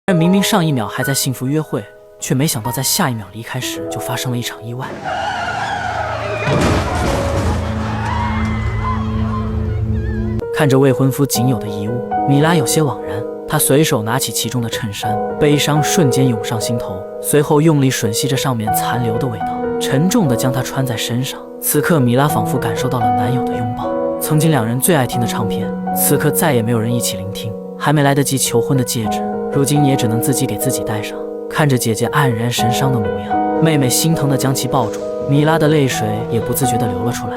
但明明上一秒还在幸福约会，却没想到在下一秒离开时就发生了一场意外。看着未婚夫仅有的遗物，米拉有些惘然。她随手拿起其中的衬衫，悲伤瞬间涌上心头，随后用力吮吸着上面残留的味道，沉重地将它穿在身上。此刻，米拉仿佛感受到了男友的拥抱，曾经两人最爱听的唱片，此刻再也没有人一起聆听。还没来得及求婚的戒指，如今也只能自己给自己戴上。看着姐姐黯然神伤的模样，妹妹心疼地将其抱住，米拉的泪水也不自觉地流了出来。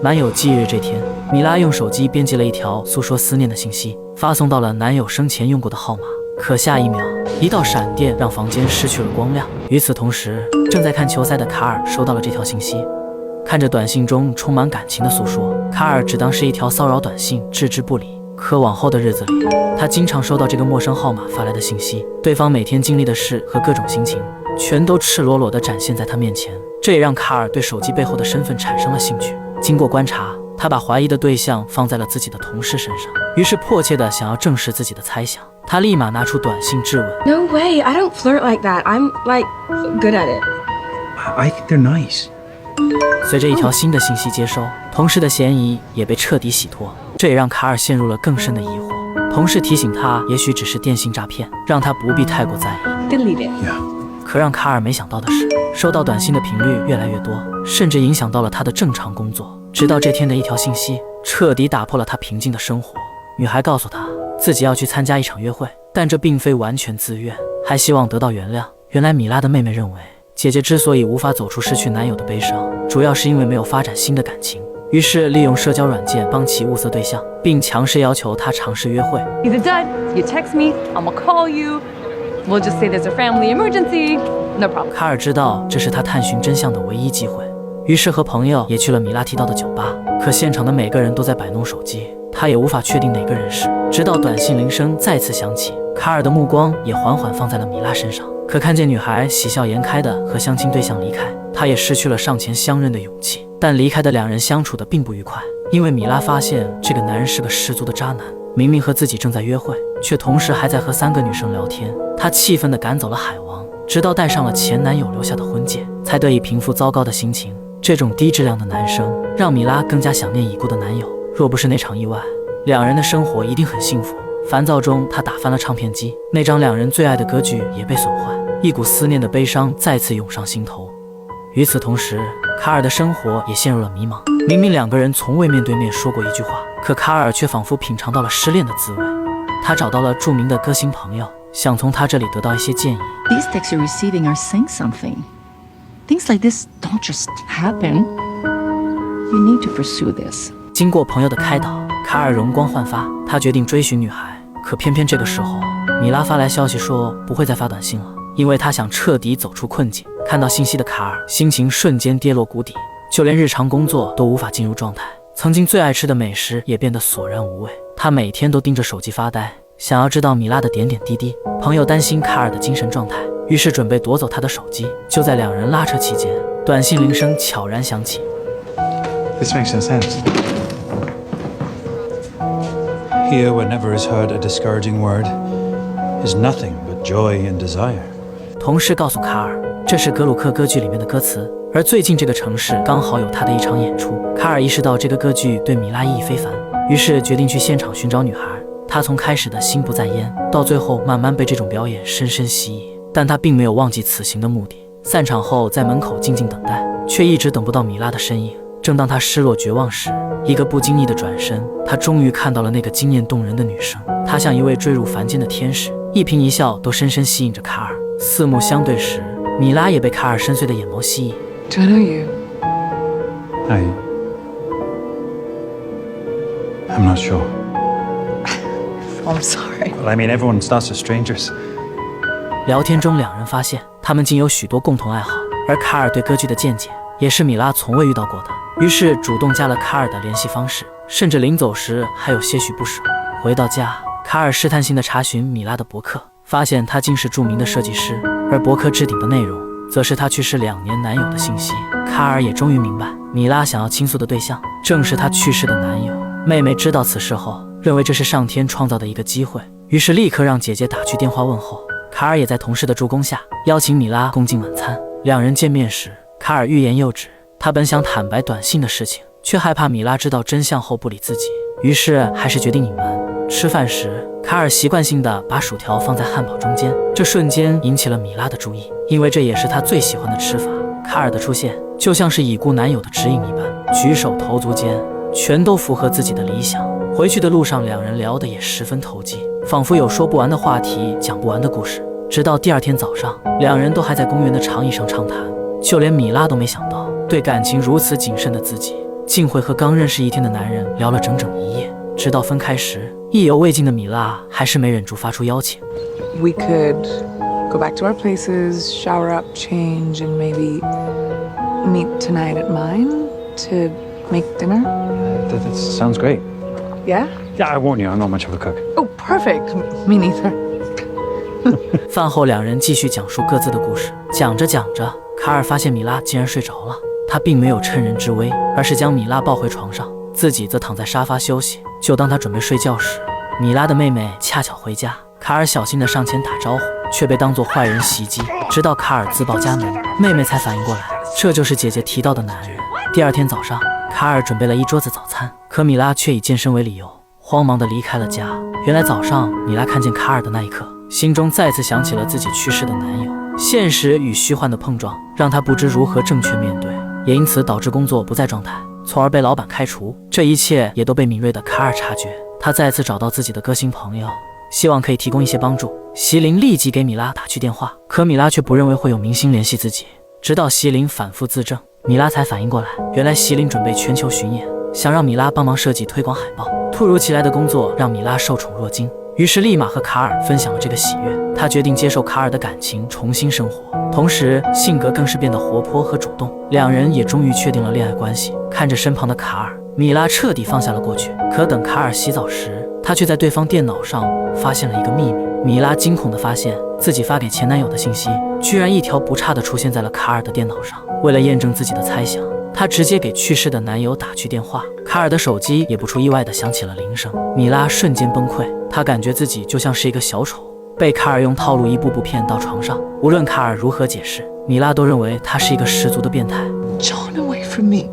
男友忌日这天，米拉用手机编辑了一条诉说思念的信息，发送到了男友生前用过的号码。可下一秒，一道闪电让房间失去了光亮。与此同时，正在看球赛的卡尔收到了这条信息，看着短信中充满感情的诉说，卡尔只当是一条骚扰短信，置之不理。可往后的日子里，他经常收到这个陌生号码发来的信息，对方每天经历的事和各种心情，全都赤裸裸地展现在他面前。这也让卡尔对手机背后的身份产生了兴趣。经过观察，他把怀疑的对象放在了自己的同事身上，于是迫切地想要证实自己的猜想。他立马拿出短信质问 ：“No way, I don't flirt like that. I'm like good at it. I think they're nice.” 随着一条新的信息接收，同事的嫌疑也被彻底洗脱，这也让卡尔陷入了更深的疑惑。同事提醒他，也许只是电信诈骗，让他不必太过在意。Delete it. Yeah. 可让卡尔没想到的是，收到短信的频率越来越多，甚至影响到了他的正常工作。直到这天的一条信息，彻底打破了他平静的生活。女孩告诉他，自己要去参加一场约会，但这并非完全自愿，还希望得到原谅。原来米拉的妹妹认为，姐姐之所以无法走出失去男友的悲伤，主要是因为没有发展新的感情，于是利用社交软件帮其物色对象，并强势要求她尝试约会。Either done, you text me, I'm gonna call you. We'll just say there's a family emergency. No problem. 卡尔知道这是他探寻真相的唯一机会，于是和朋友也去了米拉提到的酒吧。可现场的每个人都在摆弄手机，他也无法确定哪个人是。直到短信铃声再次响起，卡尔的目光也缓缓放在了米拉身上。可看见女孩喜笑颜开地和相亲对象离开，他也失去了上前相认的勇气。但离开的两人相处的并不愉快，因为米拉发现这个男人是个十足的渣男，明明和自己正在约会，却同时还在和3个女生聊天。她气愤地赶走了海王，直到戴上了前男友留下的婚戒，才得以平复糟糕的心情。这种低质量的男生让米拉更加想念已故的男友，若不是那场意外，两人的生活一定很幸福。烦躁中，他打翻了唱片机，那张两人最爱的歌剧也被损坏，一股思念的悲伤再次涌上心头。与此同时，卡尔的生活也陷入了迷茫。明明两个人从未面对面说过一句话，可卡尔却仿佛品尝到了失恋的滋味。他找到了著名的歌星朋友，想从他这里得到一些建议。 These texts you're receiving are saying something. Things like this don't just happen. You need to pursue this. 经过朋友的开导，卡尔容光焕发，他决定追寻女孩。可偏偏这个时候，米拉发来消息说不会再发短信了，因为他想彻底走出困境。看到信息的卡尔心情瞬间跌落谷底，就连日常工作都无法进入状态，曾经最爱吃的美食也变得索然无味。他每天都盯着手机发呆，想要知道米拉的点点滴滴。朋友担心卡尔的精神状态，于是准备夺走他的手机。就在两人拉扯期间，短信铃声悄然响起。 This makes no sense. Here, where never is heard a discouraging word, is nothing but joy and desire. 同事告诉卡尔，这是格鲁克歌剧里面的歌词，而最近这个城市刚好有他的一场演出。卡尔意识到这个歌剧对米拉意义非凡，于是决定去现场寻找女孩。他从开始的心不在焉，到最后慢慢被这种表演深深吸引，但他并没有忘记此行的目的。散场后，在门口静静等待，却一直等不到米拉的身影。正当他失落绝望时，一个不经意的转身，他终于看到了那个惊艳动人的女生。她像一位坠入凡间的天使，一颦一笑都深深吸引着卡尔。四目相对时，米拉也被卡尔深邃的眼眸吸引。 Do I know you? I'm not sure. I'm sorry. Well, I mean, everyone starts as strangers. 聊天中，两人发现他们竟有许多共同爱好，而卡尔对歌剧的见解也是米拉从未遇到过的，于是主动加了卡尔的联系方式，甚至临走时还有些许不舍。回到家，卡尔试探性地查询米拉的博客，发现她竟是著名的设计师，而博客置顶的内容则是她去世2年男友的信息。卡尔也终于明白，米拉想要倾诉的对象正是她去世的男友。妹妹知道此事后，认为这是上天创造的一个机会，于是立刻让姐姐打去电话问候。卡尔也在同事的助攻下邀请米拉共进晚餐。两人见面时，卡尔欲言又止，他本想坦白短信的事情，却害怕米拉知道真相后不理自己，于是还是决定隐瞒。吃饭时，卡尔习惯性地把薯条放在汉堡中间，这瞬间引起了米拉的注意，因为这也是她最喜欢的吃法。卡尔的出现就像是已故男友的指引一般，举手投足间全都符合自己的理想。回去的路上，两人聊得也十分投机，仿佛有说不完的话题，讲不完的故事。直到第二天早上，两人都还在公园的长椅上畅谈，就连米拉都没想到，对感情如此谨慎的自己，竟会和刚认识一天的男人聊了整整一夜。直到分开时，意犹未尽的米拉还是没忍住发出邀请。We could go back to our places, shower up, change, and maybe meet tonight at mine to make dinner. That sounds great. Yeah? Yeah, I warn you, I'm not much of a cook. Oh, perfect. Me neither. 饭后，两人继续讲述各自的故事。讲着讲着，卡尔发现米拉竟然睡着了。他并没有趁人之危，而是将米拉抱回床上，自己则躺在沙发休息。就当他准备睡觉时，米拉的妹妹恰巧回家。卡尔小心地上前打招呼，却被当作坏人袭击。直到卡尔自报家门，妹妹才反应过来，这就是姐姐提到的男人。第二天早上，卡尔准备了一桌子早餐，可米拉却以健身为理由，慌忙地离开了家。原来早上米拉看见卡尔的那一刻，心中再次想起了自己去世的男友。现实与虚幻的碰撞，让她不知如何正确面对，也因此导致工作不在状态，从而被老板开除。这一切也都被敏锐的卡尔察觉。他再次找到自己的歌星朋友，希望可以提供一些帮助。席琳立即给米拉打去电话，可米拉却不认为会有明星联系自己。直到席琳反复自证，米拉才反应过来，原来席琳准备全球巡演，想让米拉帮忙设计推广海报。突如其来的工作让米拉受宠若惊，于是立马和卡尔分享了这个喜悦。他决定接受卡尔的感情，重新生活，同时性格更是变得活泼和主动。两人也终于确定了恋爱关系。看着身旁的卡尔，米拉彻底放下了过去。可等卡尔洗澡时，他却在对方电脑上发现了一个秘密。米拉惊恐地发现自己发给前男友的信息，居然一条不差地出现在了卡尔的电脑上。为了验证自己的猜想，她直接给去世的男友打去电话。卡尔的手机也不出意外地响起了铃声。米拉瞬间崩溃，她感觉自己就像是一个小丑，被卡尔用套路一步步骗到床上。无论卡尔如何解释，米拉都认为他是一个十足的变态。John away from me.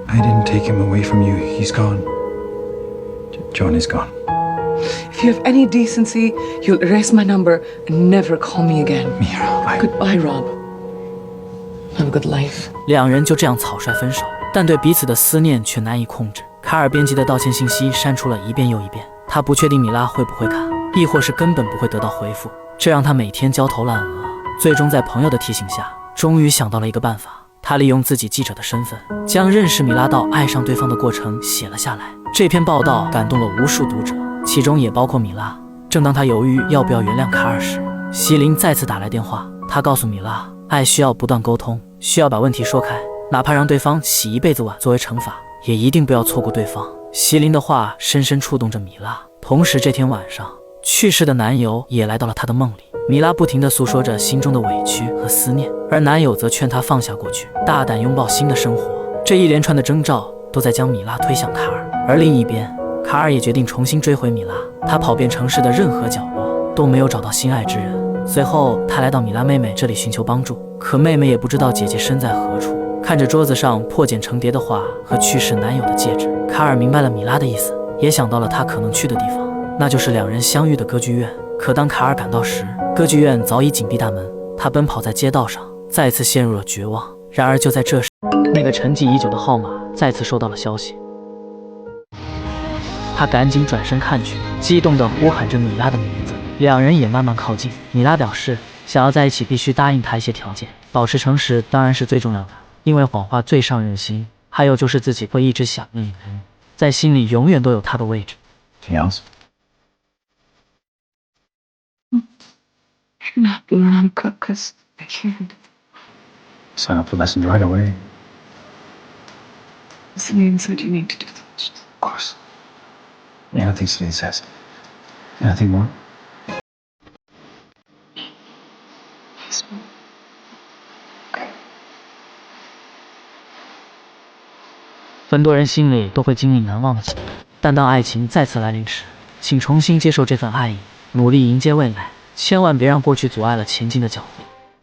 I didn't take him away from you. He's gone. John is gone. If you have any decency, you'll erase my number and never call me again. Mira, Goodbye, Rob. Have a good life. 两人就这样草率分手，但对彼此的思念却难以控制。卡尔编辑的道歉信息删除了一遍又一遍，他不确定米拉会不会看，亦或是根本不会得到回复，这让他每天焦头烂额。最终在朋友的提醒下，终于想到了一个办法。他利用自己记者的身份，将认识米拉到爱上对方的过程写了下来。这篇报道感动了无数读者，其中也包括米拉。正当他犹豫要不要原谅卡尔时，席琳再次打来电话。他告诉米拉，爱需要不断沟通，需要把问题说开，哪怕让对方洗一辈子碗作为惩罚，也一定不要错过对方。席琳的话深深触动着米拉。同时这天晚上，去世的男友也来到了她的梦里。米拉不停地诉说着心中的委屈和思念，而男友则劝她放下过去，大胆拥抱新的生活。这一连串的征兆都在将米拉推向卡尔。而另一边，卡尔也决定重新追回米拉。他跑遍城市的任何角落，都没有找到心爱之人。随后他来到米拉妹妹这里寻求帮助，可妹妹也不知道姐姐身在何处。看着桌子上破茧成蝶的画和去世男友的戒指，卡尔明白了米拉的意思，也想到了她可能去的地方，那就是两人相遇的歌剧院。可当卡尔赶到时，歌剧院早已紧闭大门。他奔跑在街道上，再次陷入了绝望。然而就在这时，那个沉寂已久的号码再次收到了消息。他赶紧转身看去，激动地呼喊着米拉的名字。两人也慢慢靠近。米拉表示，想要在一起必须答应他一些条件，保持诚实当然是最重要的，因为谎话最伤人心。还有就是自己会一直想你，在心里永远都有他的位置。Anything else? You're not learn how to cook because I can't. Sign up for lessons right away. Celine said you need to do that. Of course. Anything Celine says. Anything more? Yes, Mom. 很多人心里都会经历难忘的情，但当爱情再次来临时，请重新接受这份爱意，努力迎接未来，千万别让过去阻碍了前进的脚步。